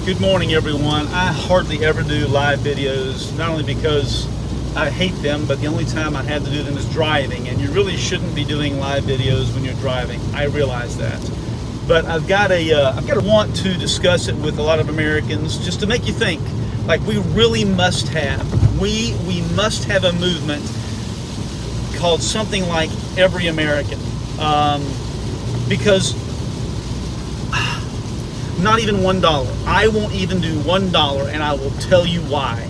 Good morning, everyone. I hardly ever do live videos, not only because I hate them, but the only time I have to do them is driving, and you really shouldn't be doing live videos when you're driving. I realize that. But I've got a want to discuss it with a lot of Americans just to make you think. Like, we really must have. We must have a movement called something like Every American. Because not even $1. I won't even do $1, and I will tell you why.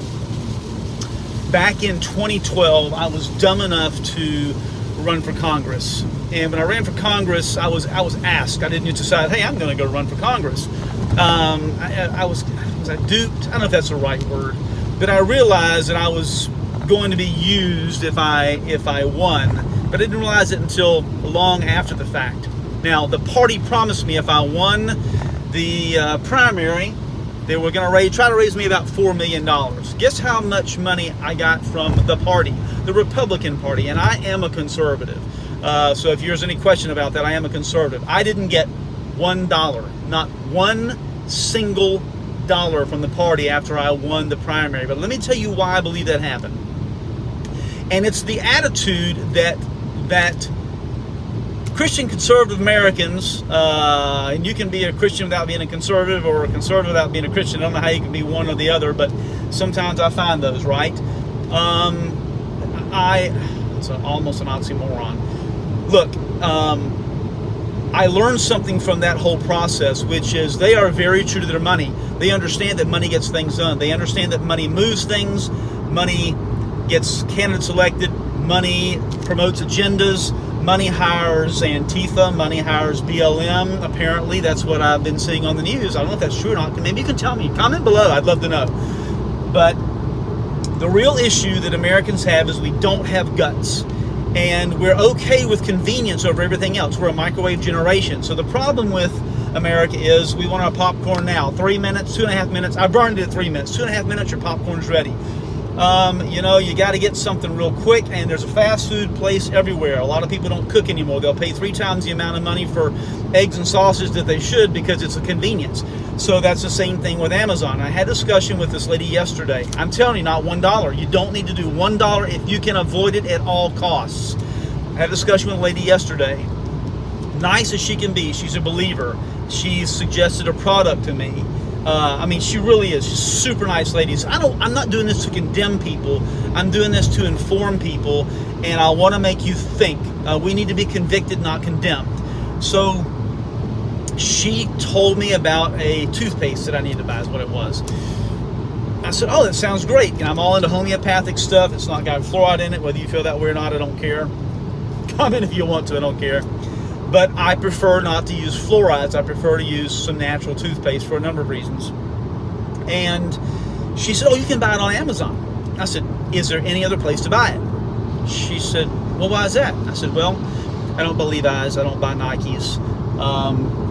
Back in 2012, I was dumb enough to run for Congress. And when I ran for Congress, I was asked. I didn't just decide, hey, I'm going to go run for Congress. Was I duped? I don't know if that's the right word. But I realized that I was going to be used if I won. But I didn't realize it until long after the fact. Now, the party promised me if I won the primary, they were going to try to raise me about $4 million. Guess how much money I got from the party, the Republican Party, and I am a conservative. So if there's any question about that, I am a conservative. I didn't get $1, not one single dollar from the party after I won the primary. But let me tell you why I believe that happened. And it's the attitude that Christian conservative Americans, and you can be a Christian without being a conservative, or a conservative without being a Christian. I don't know how you can be one or the other, but sometimes I find those, right? It's almost an oxymoron. Look, I learned something from that whole process, which is they are very true to their money. They understand that money gets things done. They understand that money moves things. Money gets candidates elected. Money promotes agendas. Money hires Antifa, money hires BLM, apparently. That's what I've been seeing on the news. I don't know if that's true or not. Maybe you can tell me. Comment below. I'd love to know. But the real issue that Americans have is we don't have guts. And we're okay with convenience over everything else. We're a microwave generation. So the problem with America is we want our popcorn now. 3 minutes, 2.5 minutes. I burned it at 3 minutes. 2.5 minutes, your popcorn's ready. You got to get something real quick, and there's a fast food place everywhere. A lot of people don't cook anymore. They'll pay 3 times the amount of money for eggs and sausage that they should because it's a convenience. So that's the same thing with Amazon. I had a discussion with this lady yesterday. I'm telling you, not $1. You don't need to do $1 if you can avoid it at all costs. I had a discussion with a lady yesterday. Nice as she can be. She's a believer. She suggested a product to me. She really is. She's a super nice lady. So I'm not doing this to condemn people. I'm doing this to inform people, and I want to make you think. We need to be convicted, not condemned. So she told me about a toothpaste that I need to buy, is what it was. I said, oh, that sounds great. And I'm all into homeopathic stuff. It's not got fluoride in it. Whether you feel that way or not, I don't care. Comment if you want to. I don't care. But I prefer not to use fluorides. I prefer to use some natural toothpaste for a number of reasons. And she said, oh, you can buy it on Amazon. I said, is there any other place to buy it? She said, well, why is that? I said, well, I don't buy Levi's. I don't buy Nikes.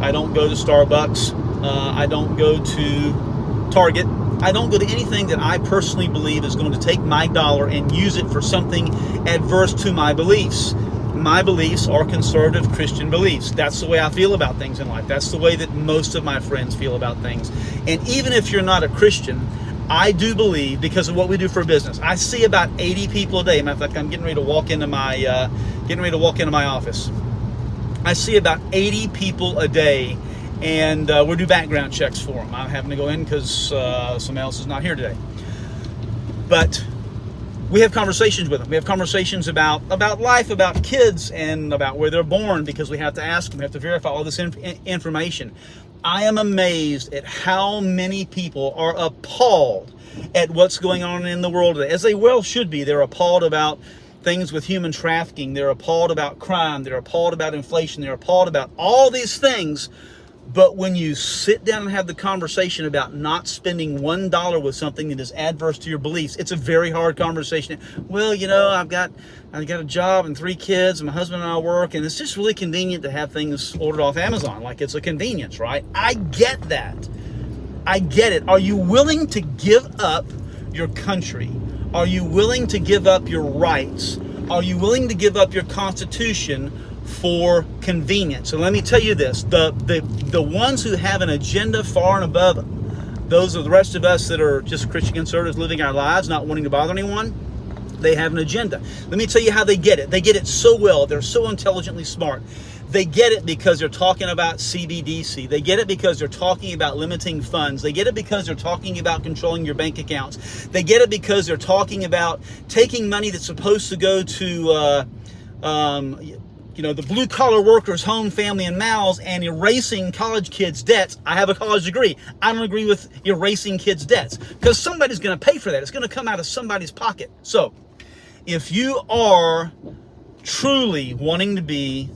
I don't go to Starbucks. I don't go to Target. I don't go to anything that I personally believe is going to take my dollar and use it for something adverse to my beliefs. My beliefs are conservative Christian beliefs. That's the way I feel about things in life. That's the way that most of my friends feel about things. And even if you're not a Christian, I do believe, because of what we do for business, I see about 80 people a day. Matter of fact, I'm getting ready to walk into my office. I see about 80 people a day, and we do background checks for them. I'm having to go in because somebody else is not here today. But we have conversations with them. We have conversations about life, about kids, and about where they're born, because we have to ask them. We have to verify all this information. I am amazed at how many people are appalled at what's going on in the world today, as they well should be. They're appalled about things with human trafficking. They're appalled about crime. They're appalled about inflation. They're appalled about all these things. But when you sit down and have the conversation about not spending $1 with something that is adverse to your beliefs, it's a very hard conversation. Well, I've got a job and 3 kids, and my husband and I work, and it's just really convenient to have things ordered off Amazon. Like, it's a convenience, right? I get that. I get it. Are you willing to give up your country? Are you willing to give up your rights? Are you willing to give up your Constitution for convenience? And let me tell you this, the ones who have an agenda far and above Those are the rest of us that are just Christian conservatives living our lives, not wanting to bother anyone. They have an agenda. Let me tell you how they get it. They get it so well. They're so intelligently smart. They get it because they're talking about CBDC. They get it because they're talking about limiting funds. They get it because they're talking about controlling your bank accounts. They get it because they're talking about taking money that's supposed to go to the blue-collar workers, home, family, and mouths, and erasing college kids' debts. I have a college degree. I don't agree with erasing kids' debts because somebody's going to pay for that. It's going to come out of somebody's pocket. So, if you are truly wanting to be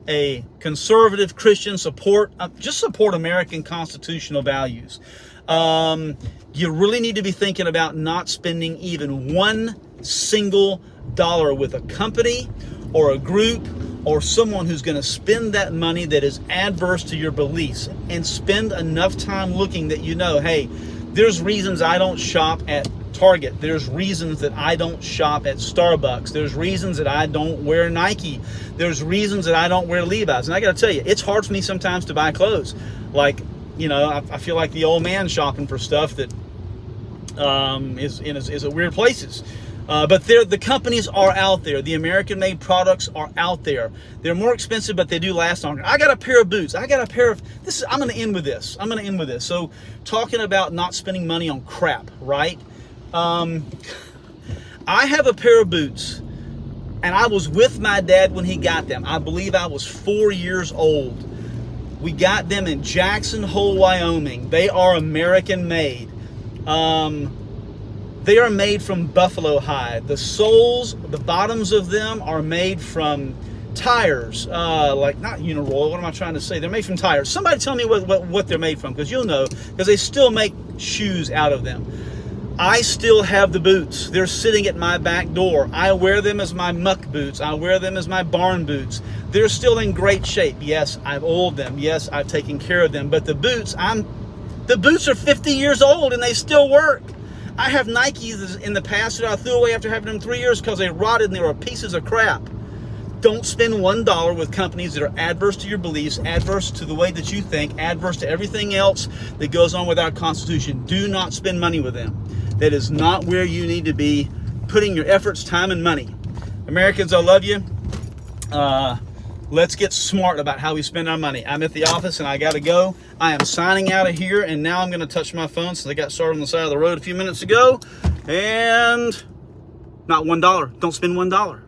a conservative Christian, just support American constitutional values, you really need to be thinking about not spending even one single dollar with a company or a group or someone who's going to spend that money that is adverse to your beliefs, and spend enough time looking that hey, there's reasons I don't shop at Target. There's reasons that I don't shop at Starbucks. There's reasons that I don't wear Nike. There's reasons that I don't wear Levi's. And I got to tell you, it's hard for me sometimes to buy clothes. Like, I feel like the old man shopping for stuff that is at weird places. But the companies are out there. The American-made products are out there. They're more expensive, but they do last longer. I got a pair of boots. I got a pair of this. I'm going to end with this. So, talking about not spending money on crap, right? I have a pair of boots, and I was with my dad when he got them. I believe I was 4 years old. We got them in Jackson Hole, Wyoming. They are American-made. They are made from buffalo hide. The soles, the bottoms of them are made from tires, like not Uniroyal. What am I trying to say? They're made from tires. Somebody tell me what they're made from, because you'll know, because they still make shoes out of them. I still have the boots. They're sitting at my back door. I wear them as my muck boots. I wear them as my barn boots. They're still in great shape. Yes, I've oiled them. Yes, I've taken care of them. But the boots are 50 years old and they still work. I have Nikes in the past that I threw away after having them 3 years because they rotted and they were pieces of crap. Don't spend $1 with companies that are adverse to your beliefs, adverse to the way that you think, adverse to everything else that goes on with our Constitution. Do not spend money with them. That is not where you need to be putting your efforts, time, and money. Americans, I love you. Let's get smart about how we spend our money. I'm at the office and I got to go. I am signing out of here, and now I'm going to touch my phone since I got started on the side of the road a few minutes ago. And not $1. Don't spend $1.